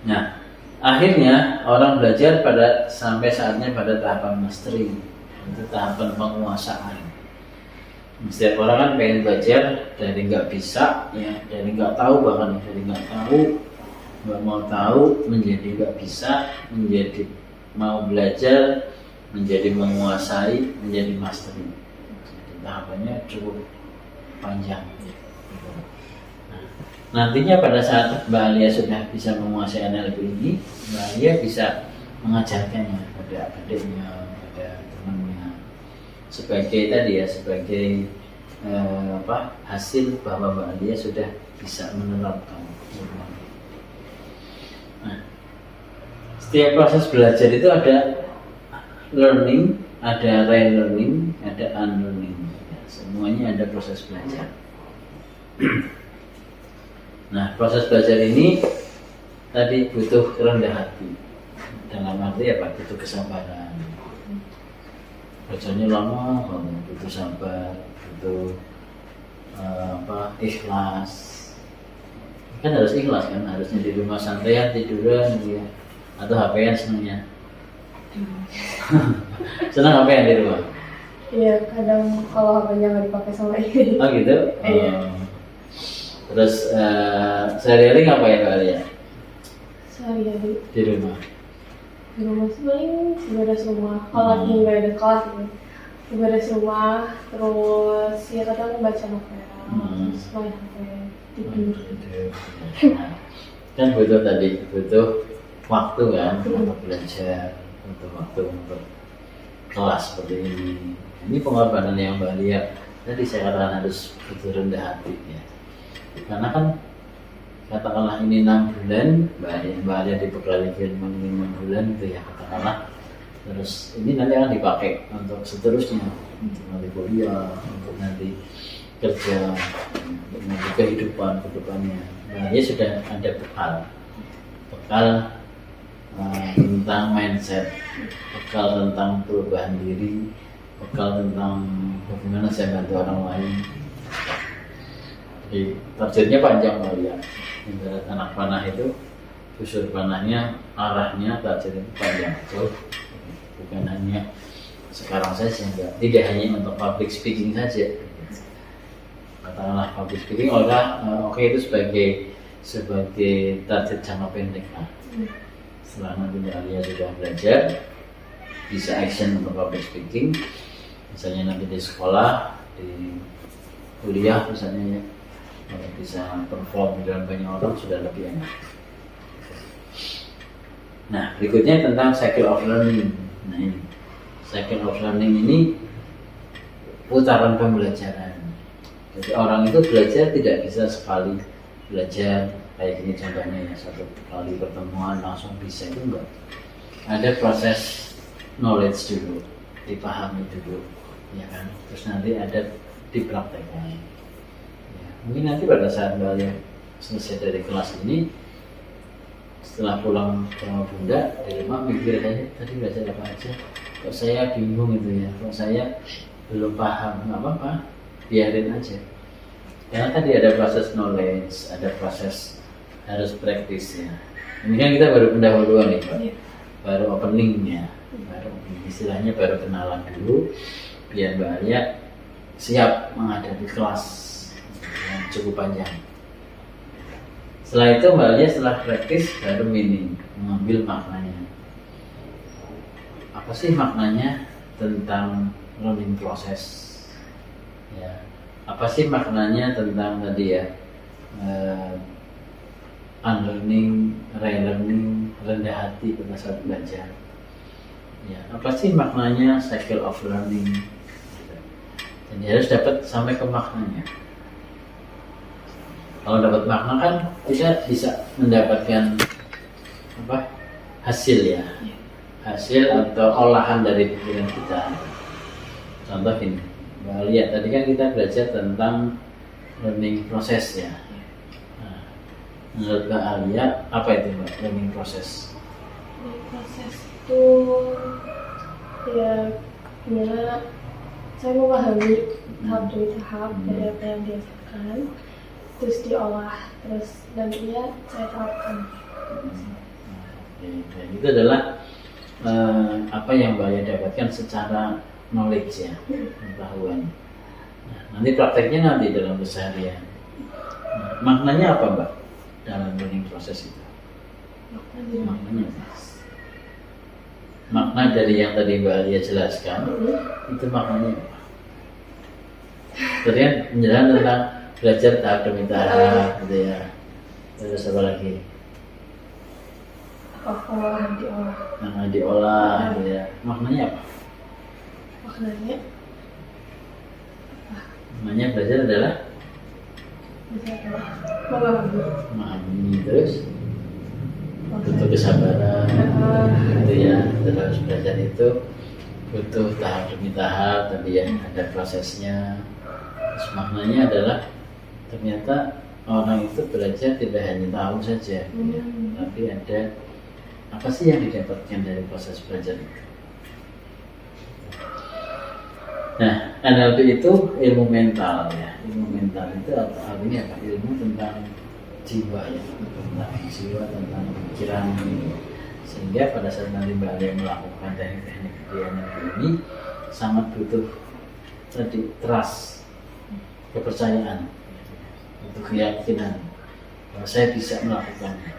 Nah, akhirnya orang belajar sampai saatnya pada tahapan mastering, itu tahapan penguasaan. Setiap orang kan pengen belajar dari nggak bisa, ya, dari nggak tahu, bahkan dari nggak tahu, nggak mau tahu, menjadi nggak bisa, menjadi mau belajar, menjadi menguasai, menjadi mastering. Jadi tahapannya cukup panjang. Nah, nantinya pada saat Mbak Alia sudah bisa menguasai NLP ini, Mbak Alia bisa mengajarkannya pada adiknya, pada temannya, sebagai tadi ya, sebagai hasil bahwa Mbak Alia sudah bisa menerapkan. Nah, setiap proses belajar itu ada learning, ada relearning, ada unlearning. Ya, semuanya ada proses belajar. Nah, proses belajar ini tadi butuh rendah hati. Dalam arti apa? Butuh kesabaran. Belajarnya lama, butuh sabar, butuh ikhlas. Kan harus ikhlas kan, harusnya di rumah santai tiduran ya, atau HP-an senangnya. Senang HP-an di rumah? Iya, kadang kalau HP-nya nggak dipakai sama ini. Oh gitu? Iya. Terus sehari-hari ngapain Mbak Alia? Sehari-hari Di rumah? di rumah sih paling beres rumah. Kalau lagi nggak ada kelas gitu, beres rumah, terus ya kadang baca novel, terus main HP, tidur. Nah, kan butuh waktu kan untuk belajar, butuh waktu untuk kelas seperti ini. Ini pengorbanan yang Mbak Alia tadi saya katakan harus butuh rendah hati ya. Karena kan katakanlah ini 6 bulan, Mbak Alia dibekali ilmu 5 bulan itu ya katakanlah. Terus ini nanti akan dipakai untuk seterusnya, untuk nanti kuliah, untuk nanti kerja, untuk nanti kehidupan kedepannya. Nah, dia sudah ada bekal tentang mindset, bekal tentang perubahan diri, bekal tentang bagaimana saya bantu orang lain. Jadi targetnya panjang Mbak Alia. Ibarat anak panah itu, busur panahnya, arahnya, targetnya itu panjang. Bukan hanya sekarang saja, tidak hanya untuk public speaking saja. Katakanlah public speaking, oke itu sebagai target jangka pendek lah. Setelah nanti Mbak Alia sudah belajar, bisa action untuk public speaking, misalnya nanti di sekolah, di kuliah misalnya ya, kalau bisa perform di dalam banyak orang sudah lebih enak. Nah, berikutnya tentang cycle of learning. Nah, ini cycle of learning ini putaran pembelajaran. Jadi orang itu belajar tidak bisa sekali belajar kayak gini contohnya ya, satu kali pertemuan langsung bisa, itu enggak. Ada proses knowledge dulu, dipahami dulu, ya kan. Terus nanti ada dipraktekkan. Ya, mungkin nanti pada saat Mbak Alia selesai dari kelas ini, setelah pulang ke rumah bunda di rumah mikir aja tadi belajar apa aja, kok saya bingung itu ya, kok saya belum paham, nggak apa-apa, biarin aja. Karena tadi ada proses knowledge, ada proses harus praktis ya. Ini kan kita baru pendahuluan nih Pak, baru openingnya, istilahnya baru kenalan dulu, biar Mbak Alia siap menghadapi kelas yang cukup panjang. Setelah itu Mbak Alia setelah praktis baru meaning, mengambil maknanya. Apa sih maknanya tentang learning process? Ya, apa sih maknanya tentang tadi ya, unlearning, relearning, rendah hati pada saat belajar? Ya, apa sih maknanya cycle of learning? Jadi harus dapat sampai ke maknanya. Kalau dapat makna kan kita bisa mendapatkan hasil ya, hasil atau olahan dari pikiran kita. Contoh ini, Mbak Alia tadi kan kita belajar tentang learning process ya. Nah, menurut Mbak Alia apa itu Mbak learning process? Learning process itu ya gimana saya memahami tahap demi tahap dari apa yang diajarkan, terus diolah, terus nantinya saya terapkan. Dan itu adalah apa yang Mbak Alia dapatkan secara knowledge ya, pengetahuan. Nah, nanti prakteknya nanti dalam keseharian. Nah, maknanya apa Mbak dalam learning proses itu? Maknanya apa? Makna dari yang tadi Mbak Alia jelaskan itu maknanya apa? Tadi kan penjelasan tentang belajar tahap demi tahap gitu ya. Terus apa lagi? Apa yang diolah? Nah, diolah gitu ya. Maknanya apa? Maknanya belajar adalah memahami, terus butuh kesabaran gitu ya. Terus belajar itu butuh tahap demi tahap, tapi ya ada prosesnya. Terus maknanya adalah ternyata orang itu belajar tidak hanya tahu saja, ya, tapi ada apa sih yang didapatkan dari proses belajar itu. Nah, NLP itu ilmu mental ya. Ilmu mental itu artinya apa? Ilmu tentang jiwa ya, tentang jiwa, tentang pikiran. Sehingga pada saat nanti Mbak Alia melakukan teknik-teknik NLP ini sangat butuh tadi trust, kepercayaan, butuh keyakinan bahwa saya bisa melakukannya.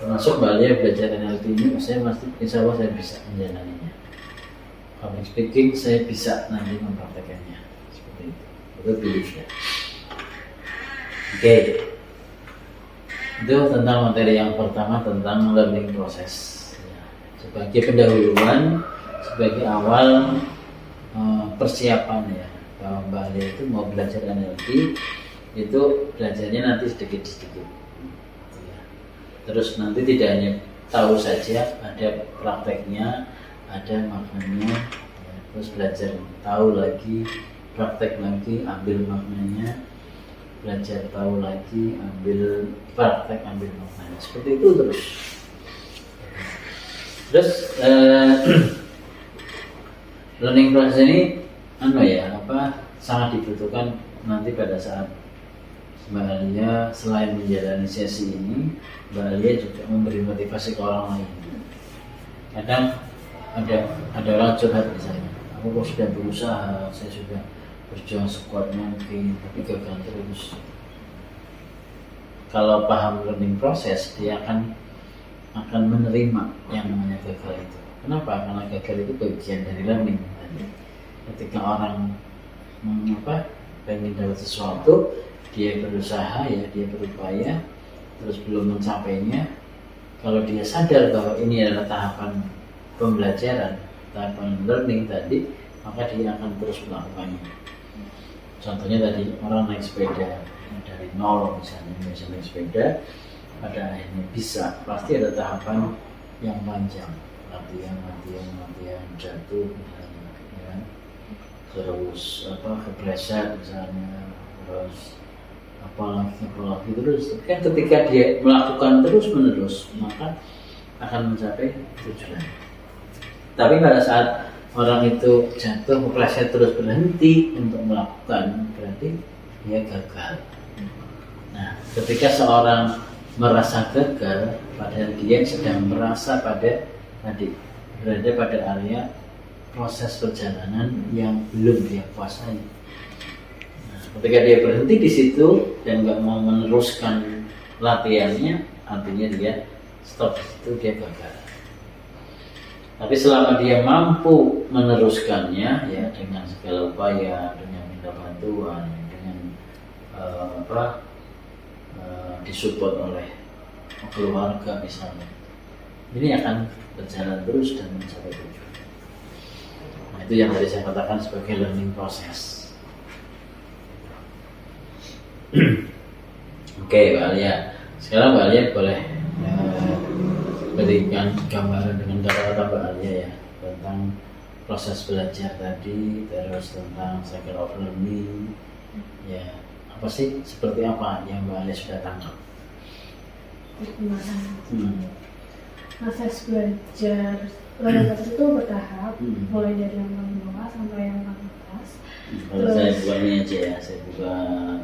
Termasuk Mbak Alia belajar NLP ini, saya pasti insya Allah saya bisa menjalaninya. Public speaking saya bisa nanti mempraktekannya seperti itu. Itu belief ya. Oke. Itu tentang materi yang pertama tentang learning process. Ya. Sebagai pendahuluan, sebagai awal persiapan ya, bahwa Mbak Alia itu mau belajar NLP itu belajarnya nanti sedikit-sedikit. Ya. Terus nanti tidak hanya tahu saja, ada prakteknya, ada maknanya, ya. Terus belajar tahu lagi, praktek lagi, ambil maknanya, belajar tahu lagi, ambil praktek, ambil maknanya, seperti itu terus. Terus learning process ini sangat dibutuhkan nanti pada saat Mbak Alia selain menjalani sesi ini, Mbak Alia juga memberi motivasi ke orang lain. Kadang ada orang curhat misalnya, aku kok sudah berusaha, saya sudah berjuang sekuat mungkin, tapi gagal terus. Kalau paham learning process, dia akan menerima yang namanya gagal itu. Kenapa? Karena gagal itu bagian dari learning. Ketika orang pengen dapat sesuatu, dia berusaha ya, dia berupaya, terus belum mencapainya. Kalau dia sadar bahwa ini adalah tahapan pembelajaran, tahapan learning tadi, maka dia akan terus melakukannya. Contohnya tadi orang naik sepeda dari nol misalnya, bisa naik sepeda, pada akhirnya bisa, pasti ada tahapan yang panjang, latihan, jatuh misalnya, ya. Terus kepleset misalnya, terus apalagi terus. Kan ketika dia melakukan terus menerus, maka akan mencapai tujuan. Tapi pada saat orang itu jatuh, kepleset terus berhenti untuk melakukan, berarti dia gagal. Nah, ketika seorang merasa gagal, padahal dia sedang merasa berada pada area proses perjalanan yang belum dia kuasai. Nah, ketika dia berhenti di situ dan nggak mau meneruskan latihannya, artinya dia stop di situ, dia gagal. Tapi selama dia mampu meneruskannya, ya dengan segala upaya, dengan minta bantuan, dengan disupport oleh keluarga misalnya, ini akan berjalan terus dan mencapai tujuan. Nah, itu yang tadi saya katakan sebagai learning process. Oke, Mbak Alia. Sekarang Mbak Alia boleh berikan gambaran dengan kata-kata Mbak Alia ya tentang proses belajar tadi, terus tentang cycle of learning, ya apa sih, seperti apa yang Mbak Alia sudah tangkap? Proses belajar itu bertahap, mulai dari yang paling bawah sampai yang paling atas. Kalau saya buka ini aja ya, saya buka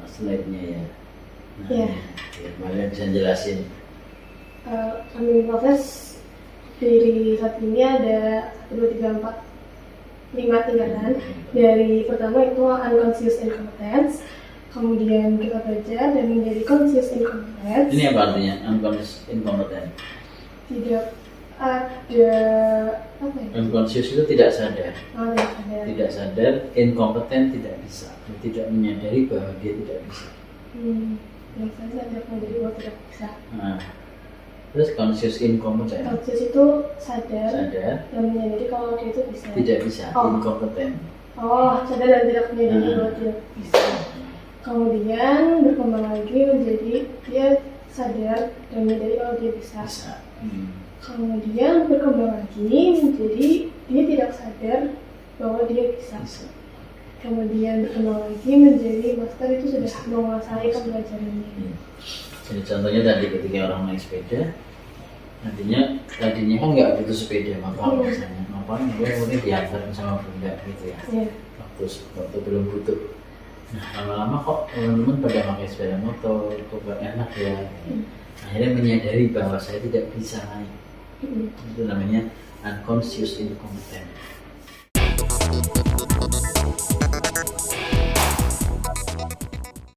slide-nya ya. Nah, ya, Mbak Alia bisa jelasin. Learning proses dari saat ini ada 1, 2, 3, 4, 5 tingkatan. Dari pertama itu unconscious incompetence, kemudian kita belajar dan menjadi conscious incompetence. Ini apa artinya unconscious incompetent? Tidak ada apa ya? Unconscious itu tidak sadar. Tidak sadar. Tidak sadar, incompetent tidak bisa, tidak menyadari bahwa dia tidak bisa. Yang saya sadar menjadi bahwa tidak bisa. Nah, terus conscious incompetent, Conscious itu sadar sadar, dan menyadari kalau dia itu bisa. tidak bisa, Oh. incompetent. Sadar dan tidak menyadari bahwa tidak bisa. Kemudian berkembang lagi menjadi dia sadar dan menyadari kalau dia bisa. Bisa. Kemudian berkembang lagi menjadi dia tidak sadar bahwa dia bisa. Bisa. Kemudian berkembang lagi menjadi master itu sudah menguasai pembelajarannya. Jadi contohnya tadi ketika orang naik sepeda, tadinya kan nggak butuh sepeda motor misalnya, ngapain gue mungkin diantar sama bunda gitu ya. Iya. Waktu belum butuh. Nah lama-lama kok teman-teman pada pakai sepeda motor, kok enak ya. Akhirnya menyadari bahwa saya tidak bisa naik. Itu namanya unconscious incompetent.